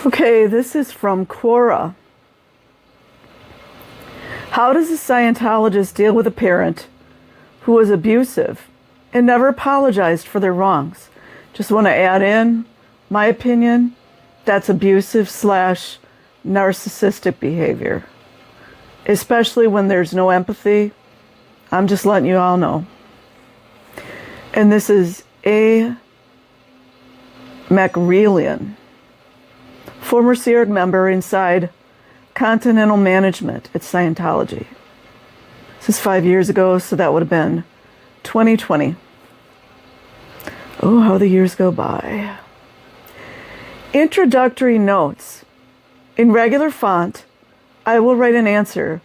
Okay, this is from Quora. How does a Scientologist deal with a parent who was abusive and never apologized for their wrongs? Just want to add in my opinion, that's abusive slash narcissistic behavior, especially when there's no empathy. I'm just letting you all know. And this is A. McRelian, former Sea Org member inside Continental Management at Scientology. This is 5 years ago, so that would have been 2020. Oh, how the years go by. Introductory notes. In regular font, I will write an answer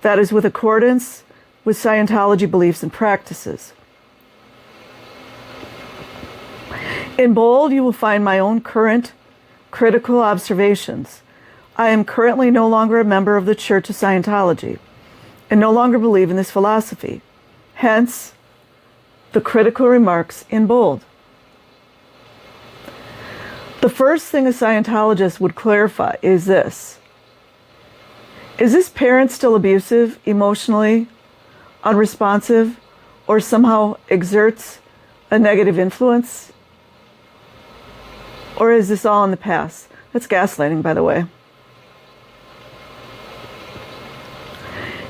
that is with accordance with Scientology beliefs and practices. In bold, you will find my own current critical observations. I am currently no longer a member of the Church of Scientology and no longer believe in this philosophy. Hence, the critical remarks in bold. The first thing a Scientologist would clarify is this. Is this parent still abusive, emotionally unresponsive, or somehow exerts a negative influence? Or is this all in the past? That's gaslighting, by the way.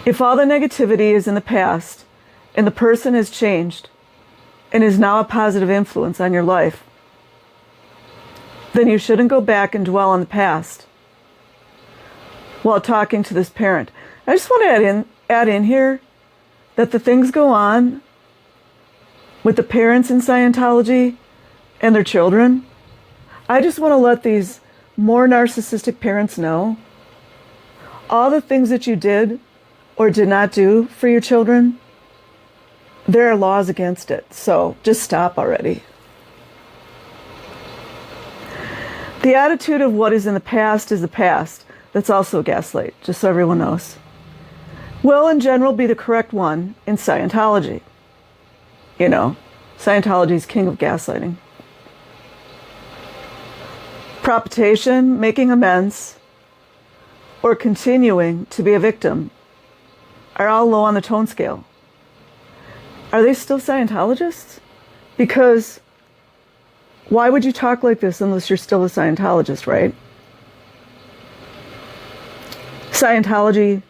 If all the negativity is in the past and the person has changed and is now a positive influence on your life, then you shouldn't go back and dwell on the past while talking to this parent. I just want to add in here that the things go on with the parents in Scientology and their children. I just want to let these more narcissistic parents know all the things that you did or did not do for your children, there are laws against it. So just stop already. The attitude of what is in the past is the past. That's also a gaslight, just so everyone knows. Will, in general, be the correct one in Scientology. You know, Scientology's king of gaslighting. Propitiation, making amends, or continuing to be a victim are all low on the tone scale. Are they still Scientologists? Because why would you talk like this unless you're still a Scientologist, right? Scientology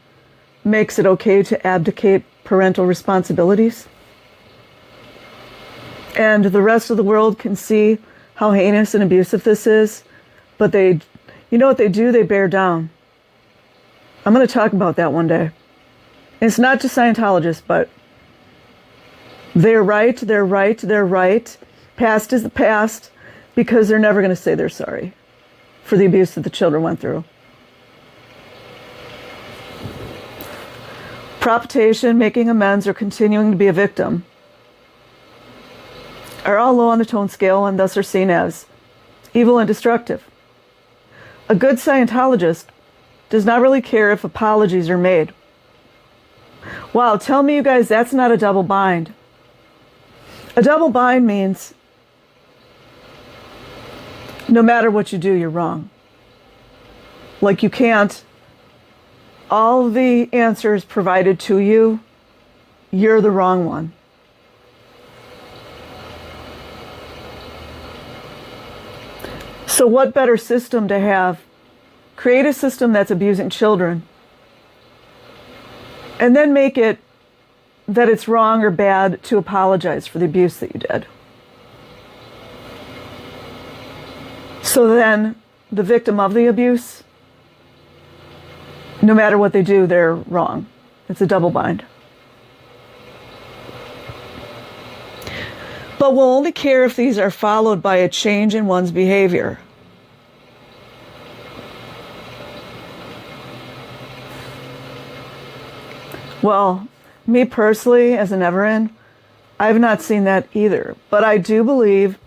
makes it okay to abdicate parental responsibilities. And the rest of the world can see how heinous and abusive this is. But you know what they do? They bear down. I'm going to talk about that one day. And it's not just Scientologists, but they're right. Past is the past, because they're never going to say they're sorry for the abuse that the children went through. Propitiation, making amends, or continuing to be a victim are all low on the tone scale and thus are seen as evil and destructive. A good Scientologist does not really care if apologies are made. Wow, tell me you guys that's not a double bind. A double bind means no matter what you do, you're wrong. Like you can't, all the answers provided to you, you're the wrong one. So what better system to have? Create a system that's abusing children and then make it that it's wrong or bad to apologize for the abuse that you did. So then the victim of the abuse, no matter what they do, they're wrong. It's a double bind. But we'll only care if these are followed by a change in one's behavior. Well, me personally, as a never-in, I've not seen that either. But I do believe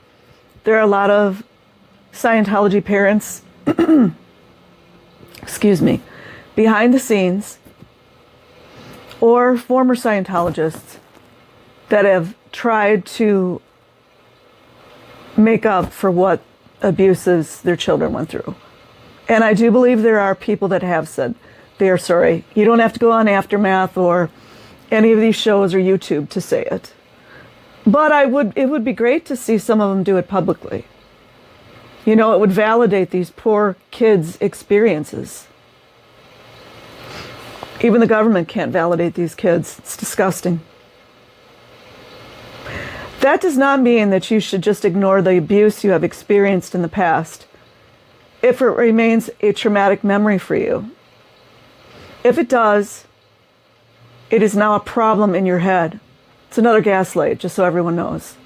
there are a lot of Scientology parents, excuse me, behind the scenes, or former Scientologists that have tried to make up for what abuses their children went through. And I do believe there are people that have said they are sorry. You don't have to go on Aftermath or any of these shows or YouTube to say it. But it would be great to see some of them do it publicly. You know, it would validate these poor kids' experiences. Even the government can't validate these kids. It's disgusting. That does not mean that you should just ignore the abuse you have experienced in the past if it remains a traumatic memory for you. If it does, it is now a problem in your head. It's another gaslight, just so everyone knows.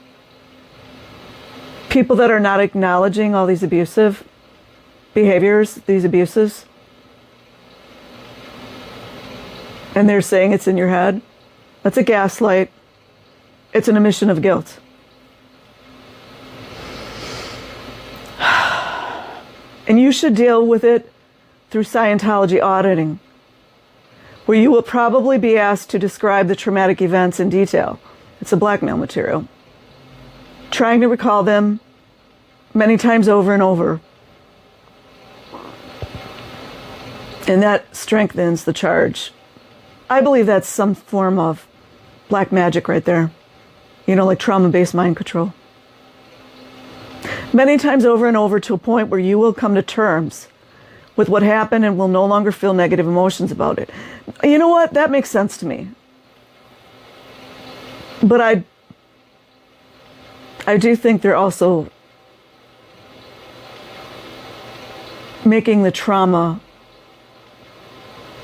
People that are not acknowledging all these abusive behaviors, these abuses, and they're saying it's in your head, that's a gaslight. It's an admission of guilt. And you should deal with it through Scientology auditing, where you will probably be asked to describe the traumatic events in detail. It's a blackmail material. Trying to recall them many times over and over. And that strengthens the charge. I believe that's some form of black magic right there. You know, like trauma-based mind control. Many times over and over, to a point where you will come to terms with what happened and will no longer feel negative emotions about it. You know what? That makes sense to me. But I do think they're also making the trauma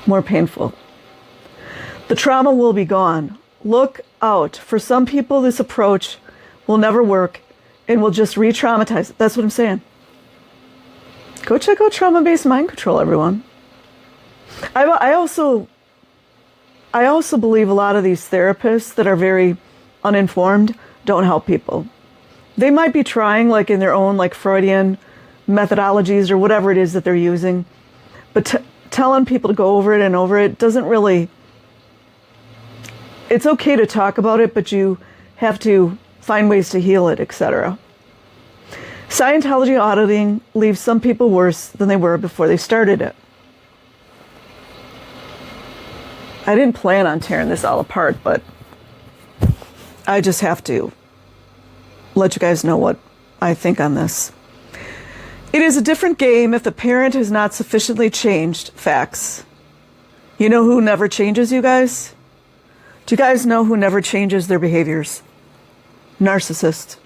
more painful. The trauma will be gone. Look out. For some people, this approach will never work and will just re-traumatize. That's what I'm saying. Go check out trauma-based mind control, everyone. I also believe a lot of these therapists that are very uninformed don't help people. They might be trying, like, in their own, like, Freudian methodologies or whatever it is that they're using, but telling people to go over it and over it doesn't really... It's okay to talk about it, but you have to find ways to heal it, etc. Scientology auditing leaves some people worse than they were before they started it. I didn't plan on tearing this all apart, but I just have to let you guys know what I think on this. It is a different game if the parent has not sufficiently changed. Facts. You know who never changes, you guys? Do you guys know who never changes their behaviors? Narcissists.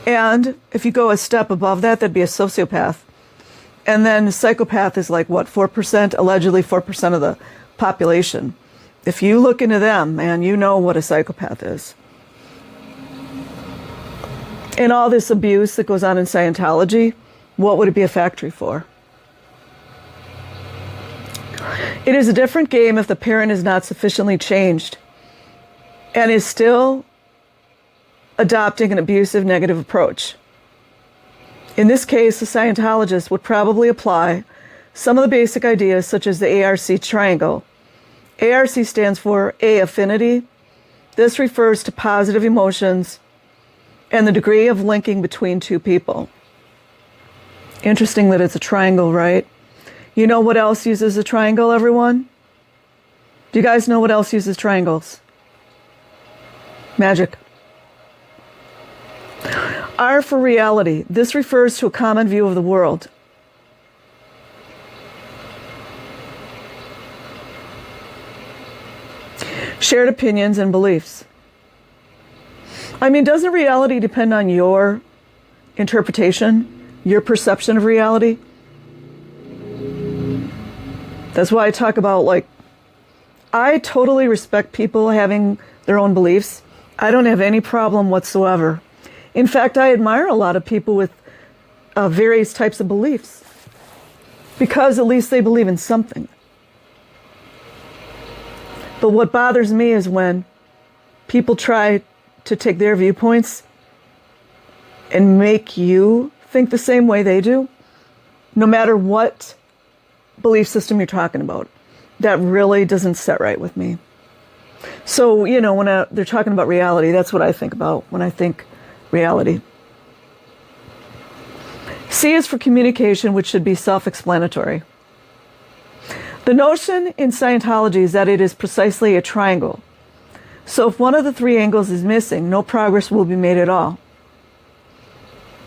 And if you go a step above that, that'd be a sociopath. And then a psychopath is like, what, 4%? Allegedly 4% of the population. If you look into them, man, you know what a psychopath is. And all this abuse that goes on in Scientology, what would it be a factory for? It is a different game if the parent is not sufficiently changed and is still adopting an abusive, negative approach. In this case, a Scientologist would probably apply some of the basic ideas, such as the ARC triangle. ARC stands for A, affinity. This refers to positive emotions and the degree of linking between two people. Interesting that it's a triangle, right? You know what else uses a triangle, everyone? Do you guys know what else uses triangles? Magic. R for reality. This refers to a common view of the world. Shared opinions and beliefs. I mean, doesn't reality depend on your interpretation, your perception of reality? That's why I talk about, like, I totally respect people having their own beliefs. I don't have any problem whatsoever. In fact, I admire a lot of people with various types of beliefs because at least they believe in something. But what bothers me is when people try to take their viewpoints and make you think the same way they do, no matter what belief system you're talking about. That really doesn't set right with me. So, you know, when they're talking about reality, that's what I think about when I think reality. C is for communication, which should be self-explanatory. The notion in Scientology is that it is precisely a triangle. So if one of the three angles is missing, no progress will be made at all.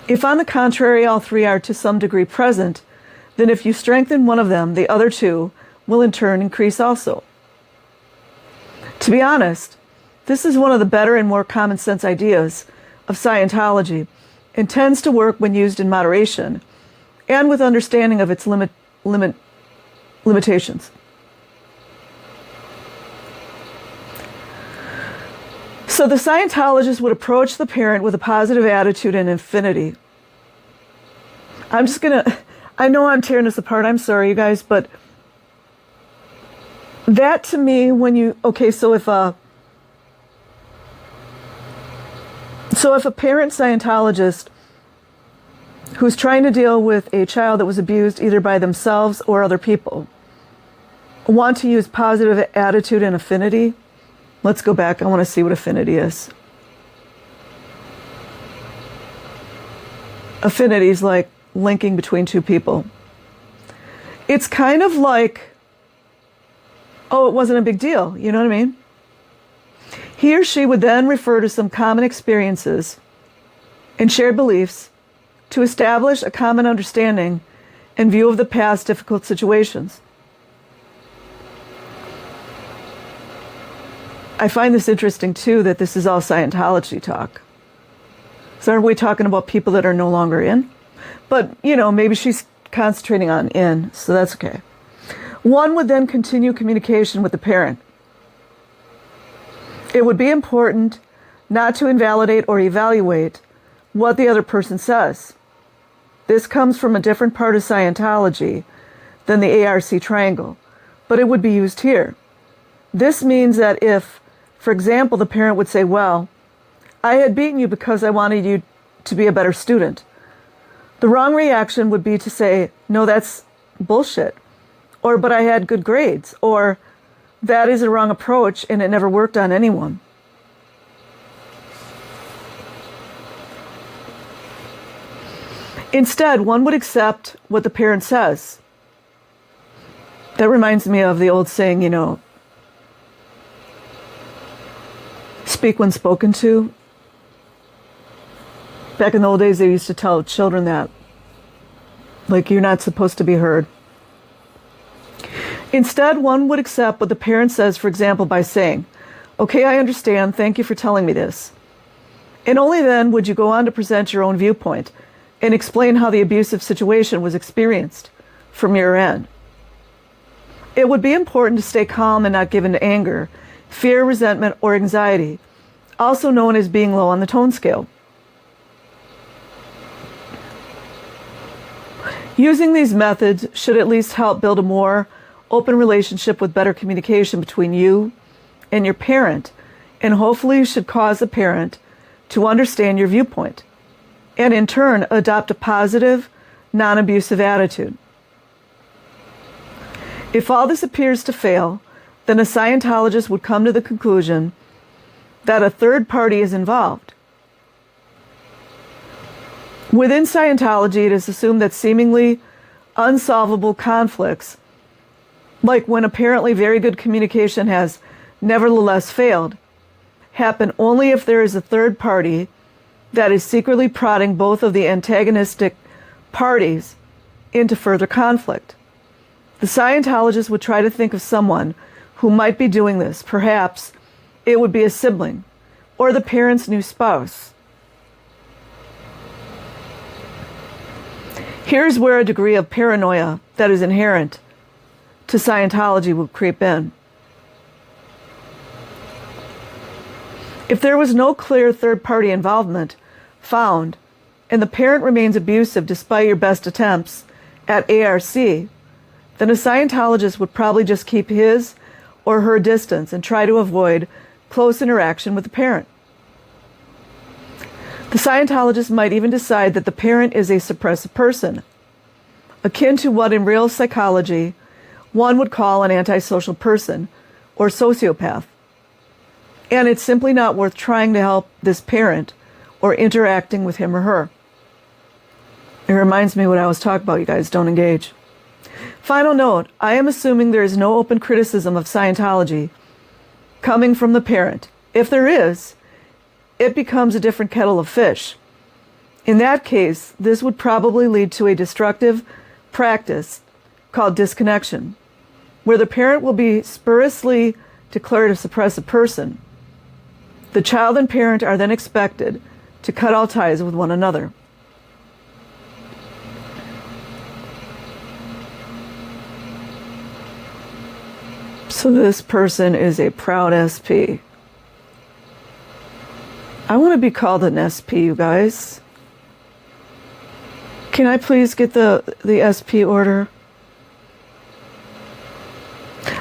If, on the contrary, all three are to some degree present, then if you strengthen one of them, the other two will in turn increase also. To be honest, this is one of the better and more common sense ideas of Scientology and tends to work when used in moderation and with understanding of its limitations. So the Scientologist would approach the parent with a positive attitude and affinity. I know I'm tearing this apart, I'm sorry you guys, but that to me, so if a parent Scientologist who's trying to deal with a child that was abused either by themselves or other people want to use positive attitude and affinity, let's go back. I want to see what affinity is. Affinity is like linking between two people. It's kind of like, oh, it wasn't a big deal. You know what I mean? He or she would then refer to some common experiences and shared beliefs to establish a common understanding and view of the past difficult situations. I find this interesting, too, that this is all Scientology talk. So aren't we talking about people that are no longer in? But, maybe she's concentrating on in, so that's okay. One would then continue communication with the parent. It would be important not to invalidate or evaluate what the other person says. This comes from a different part of Scientology than the ARC triangle, but it would be used here. This means that if, for example, the parent would say, well, I had beaten you because I wanted you to be a better student, the wrong reaction would be to say, no, that's bullshit. Or, but I had good grades. Or, that is a wrong approach and it never worked on anyone. Instead, one would accept what the parent says. That reminds me of the old saying, speak when spoken to. Back in the old days, they used to tell children that. Like, you're not supposed to be heard. Instead, one would accept what the parent says, for example, by saying, okay, I understand, thank you for telling me this. And only then would you go on to present your own viewpoint and explain how the abusive situation was experienced from your end. It would be important to stay calm and not give in to anger, fear, resentment, or anxiety, also known as being low on the tone scale. Using these methods should at least help build a more open relationship with better communication between you and your parent, and hopefully should cause the parent to understand your viewpoint, and in turn adopt a positive, non-abusive attitude. If all this appears to fail, then a Scientologist would come to the conclusion that a third party is involved. Within Scientology, it is assumed that seemingly unsolvable conflicts, like when apparently very good communication has nevertheless failed, happen only if there is a third party that is secretly prodding both of the antagonistic parties into further conflict. The Scientologist would try to think of someone who might be doing this. Perhaps it would be a sibling or the parent's new spouse. Here's where a degree of paranoia that is inherent to Scientology will creep in. If there was no clear third-party involvement found, and the parent remains abusive despite your best attempts at ARC, then a Scientologist would probably just keep his or her distance and try to avoid close interaction with the parent. The Scientologist might even decide that the parent is a suppressive person, akin to what in real psychology one would call an antisocial person or sociopath. And it's simply not worth trying to help this parent or interacting with him or her. It reminds me what I was talking about, you guys. Don't engage. Final note, I am assuming there is no open criticism of Scientology coming from the parent. If there is, it becomes a different kettle of fish. In that case, this would probably lead to a destructive practice called disconnection, where the parent will be spuriously declared a suppressive person. The child and parent are then expected to cut all ties with one another. So this person is a proud SP. I want to be called an SP, you guys. Can I please get the SP order?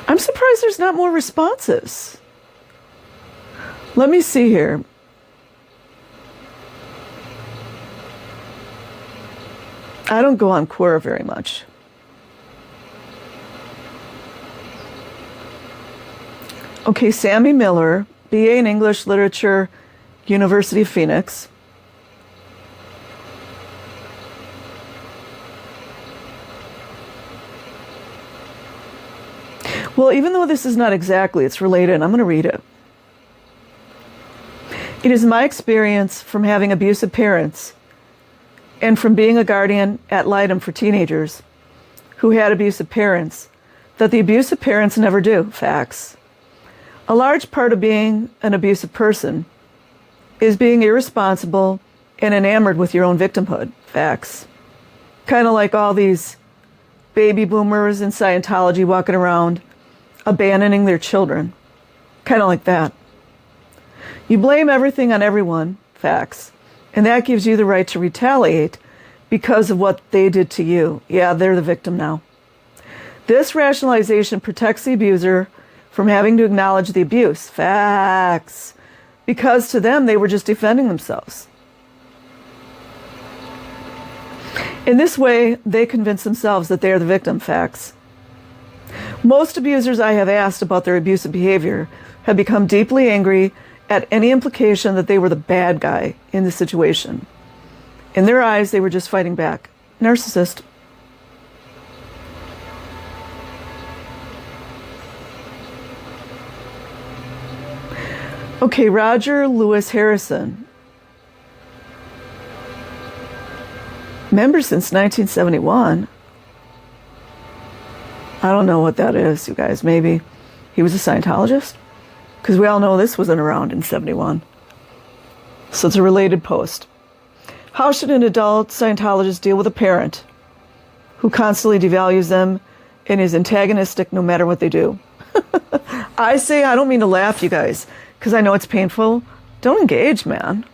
I'm surprised there's not more responses. Let me see here. I don't go on Quora very much. Okay, Sammy Miller, BA in English Literature, University of Phoenix. Well, even though this is not exactly, it's related, I'm going to read it. It is my experience from having abusive parents and from being a guardian ad litem for teenagers who had abusive parents that the abusive parents never do. Facts. A large part of being an abusive person is being irresponsible and enamored with your own victimhood. Facts. Kind of like all these baby boomers in Scientology walking around abandoning their children. Kind of like that. You blame everything on everyone. Facts. And that gives you the right to retaliate because of what they did to you. Yeah, they're the victim now. This rationalization protects the abuser from having to acknowledge the abuse. Facts. Because to them, they were just defending themselves. In this way, they convince themselves that they are the victim. Facts. Most abusers I have asked about their abusive behavior have become deeply angry at any implication that they were the bad guy in the situation. In their eyes, they were just fighting back. Narcissist. Okay, Roger Lewis Harrison. Member since 1971. I don't know what that is, you guys. Maybe he was a Scientologist? Because we all know this wasn't around in 71. So it's a related post. How should an adult Scientologist deal with a parent who constantly devalues them and is antagonistic no matter what they do? I say, I don't mean to laugh, you guys, because I know it's painful. Don't engage, man.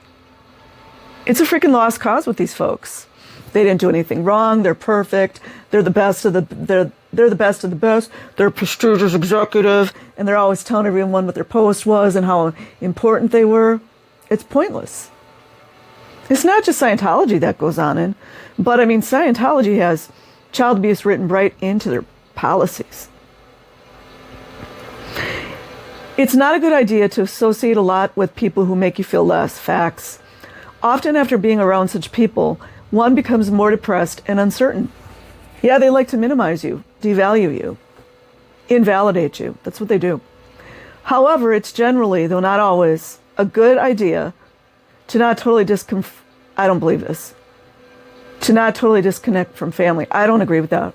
It's a freaking lost cause with these folks. They didn't do anything wrong. They're perfect. They're the best of the they're the best of the best. They're a prestigious executive, and they're always telling everyone what their post was and how important they were. It's pointless. It's not just Scientology that goes on in, but I mean, Scientology has child abuse written right into their policies. It's not a good idea to associate a lot with people who make you feel less. Facts. Often after being around such people, one becomes more depressed and uncertain. Yeah, they like to minimize you, devalue you, invalidate you. That's what they do. However, it's generally, though not always, a good idea to not totally I don't believe this. To not totally disconnect from family. I don't agree with that.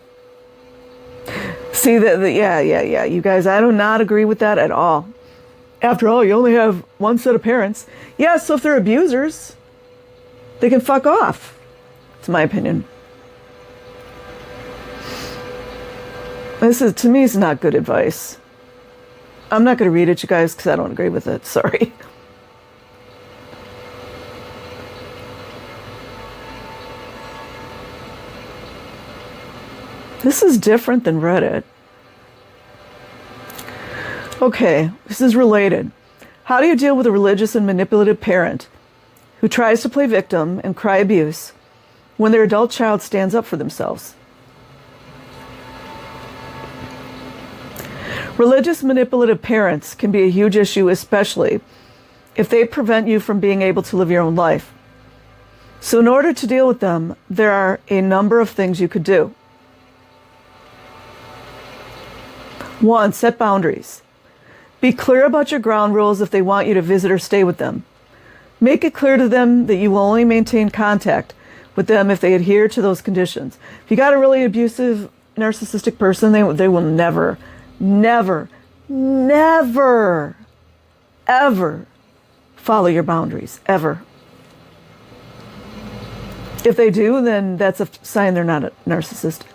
See, yeah. You guys, I do not agree with that at all. After all, you only have one set of parents. Yeah, so if they're abusers, they can fuck off. It's my opinion. To me, is not good advice. I'm not going to read it, you guys, because I don't agree with it. Sorry. This is different than Reddit. Okay, this is related. How do you deal with a religious and manipulative parent who tries to play victim and cry abuse when their adult child stands up for themselves? Religious manipulative parents can be a huge issue, especially if they prevent you from being able to live your own life. So in order to deal with them, there are a number of things you could do. 1, set boundaries. Be clear about your ground rules if they want you to visit or stay with them. Make it clear to them that you will only maintain contact with them if they adhere to those conditions. If you got a really abusive, narcissistic person, they will never, ever follow your boundaries, ever. If they do, then that's a sign they're not narcissistic.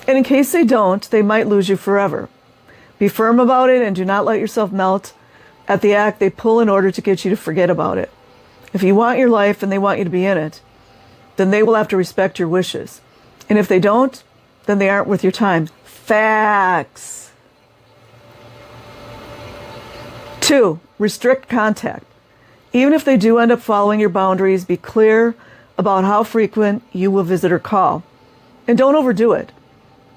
And in case they don't, they might lose you forever. Be firm about it and do not let yourself melt at the act they pull in order to get you to forget about it. If you want your life and they want you to be in it, then they will have to respect your wishes. And if they don't, then they aren't worth your time. Facts. 2, restrict contact. Even if they do end up following your boundaries, be clear about how frequent you will visit or call. And don't overdo it.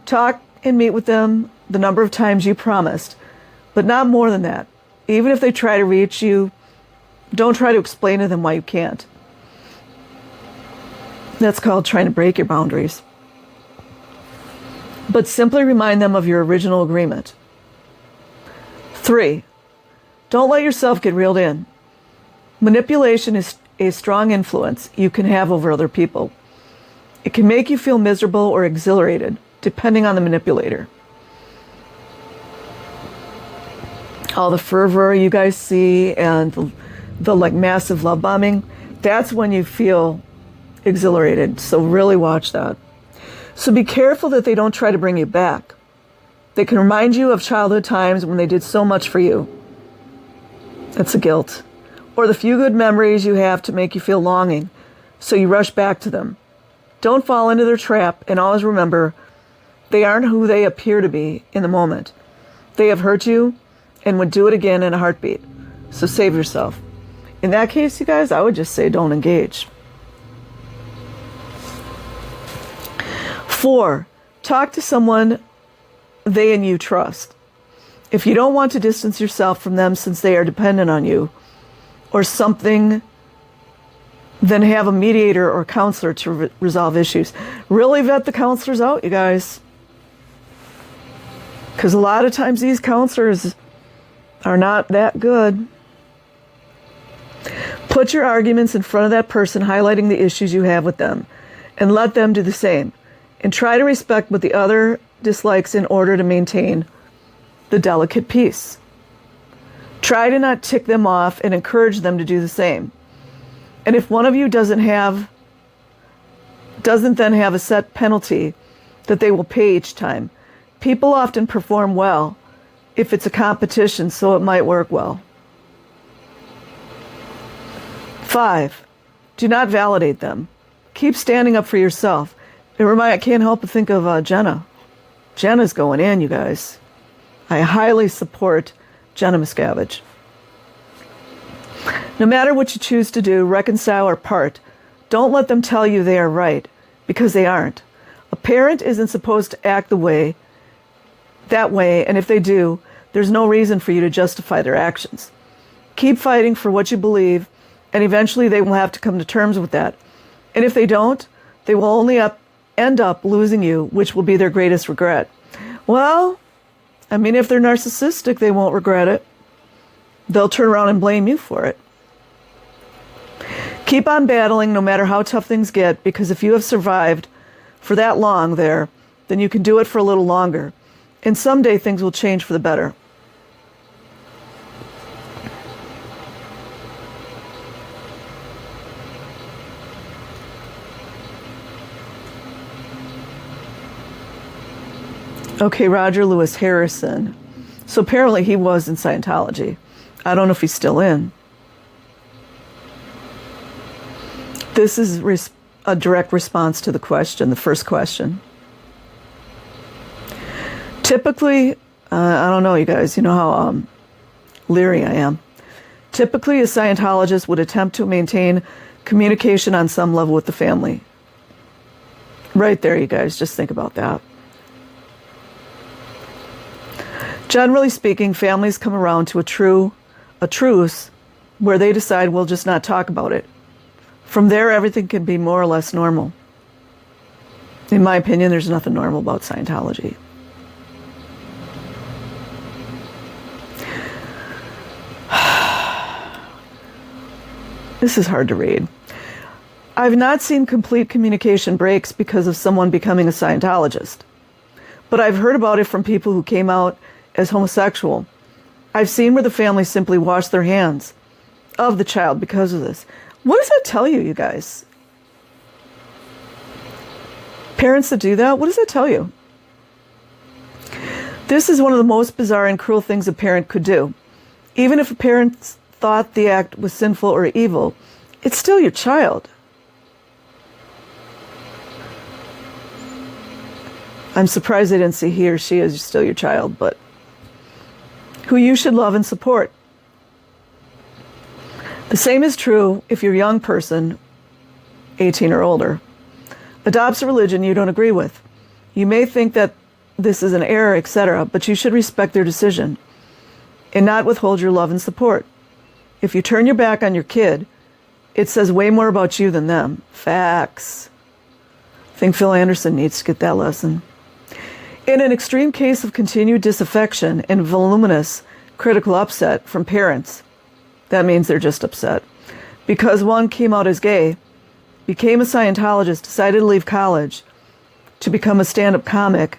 Talk and meet with them the number of times you promised, but not more than that. Even if they try to reach you, don't try to explain to them why you can't. That's called trying to break your boundaries. But simply remind them of your original agreement. 3, don't let yourself get reeled in. Manipulation is a strong influence you can have over other people. It can make you feel miserable or exhilarated, depending on the manipulator. All the fervor you guys see and the like massive love bombing, that's when you feel exhilarated. So really watch that. So be careful that they don't try to bring you back. They can remind you of childhood times when they did so much for you. That's a guilt. Or the few good memories you have to make you feel longing, so you rush back to them. Don't fall into their trap, and always remember, they aren't who they appear to be in the moment. They have hurt you and would do it again in a heartbeat. So save yourself. In that case, you guys, I would just say don't engage. 4, talk to someone they and you trust. If you don't want to distance yourself from them since they are dependent on you or something, then have a mediator or counselor to resolve issues. Really vet the counselors out, you guys. Because a lot of times these counselors are not that good. Put your arguments in front of that person, highlighting the issues you have with them, and let them do the same. And try to respect what the other dislikes in order to maintain the delicate peace. Try to not tick them off and encourage them to do the same. And if one of you doesn't then have a set penalty that they will pay each time, people often perform well if it's a competition, so it might work well. 5, do not validate them. Keep standing up for yourself. I can't help but think of Jenna. Jenna's going in, you guys. I highly support Jenna Miscavige. No matter what you choose to do, reconcile or part, don't let them tell you they are right, because they aren't. A parent isn't supposed to act that way, and if they do, there's no reason for you to justify their actions. Keep fighting for what you believe, and eventually they will have to come to terms with that. And if they don't, they will only end up losing you, which will be their greatest regret. Well, I mean, if they're narcissistic, they won't regret it. They'll turn around and blame you for it. Keep on battling no matter how tough things get, because if you have survived for that long there, then you can do it for a little longer. And someday things will change for the better. Okay, Roger Lewis Harrison. So apparently he was in Scientology. I don't know if he's still in. This is a direct response to the question, the first question. Typically, I don't know, you guys, you know how leery I am. Typically, a Scientologist would attempt to maintain communication on some level with the family. Right there, you guys, just think about that. Generally speaking, families come around to a truce where they decide we'll just not talk about it From there, everything can be more or less normal. In my opinion, there's nothing normal about Scientology. This is hard to read. I've not seen complete communication breaks because of someone becoming a Scientologist, but I've heard about it from people who came out as homosexual. I've seen where the family simply washed their hands of the child because of this. What does that tell you, you guys? Parents that do that, what does that tell you? This is one of the most bizarre and cruel things a parent could do. Even if a parent thought the act was sinful or evil, it's still your child. I'm surprised they didn't see he or she as still your child, but who you should love and support. The same is true if your young person, 18 or older, adopts a religion you don't agree with. You may think that this is an error, etc., but you should respect their decision and not withhold your love and support. If you turn your back on your kid, it says way more about you than them. Facts. I think Phil Anderson needs to get that lesson. In an extreme case of continued disaffection and voluminous critical upset from parents, that means they're just upset, because one came out as gay, became a Scientologist, decided to leave college to become a stand-up comic,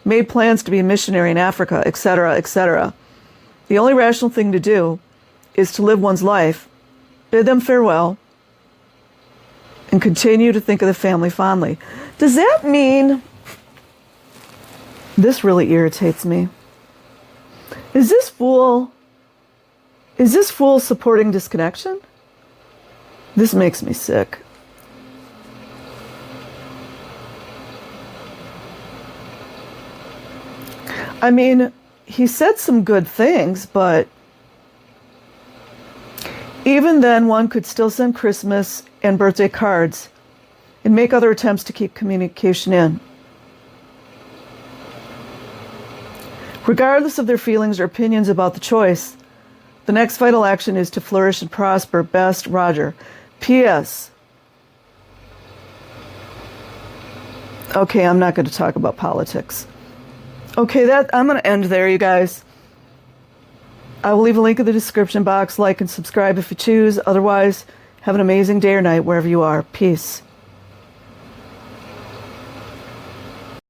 made plans to be a missionary in Africa, etc., etc. The only rational thing to do is to live one's life, bid them farewell, and continue to think of the family fondly. Does that mean... This really irritates me. Is this fool supporting disconnection? This makes me sick. I mean, he said some good things, but even then one could still send Christmas and birthday cards and make other attempts to keep communication in. Regardless of their feelings or opinions about the choice, the next vital action is to flourish and prosper. Best, Roger. P.S. Okay, I'm not going to talk about politics. Okay, I'm going to end there, you guys. I will leave a link in the description box. Like and subscribe if you choose. Otherwise, have an amazing day or night wherever you are. Peace.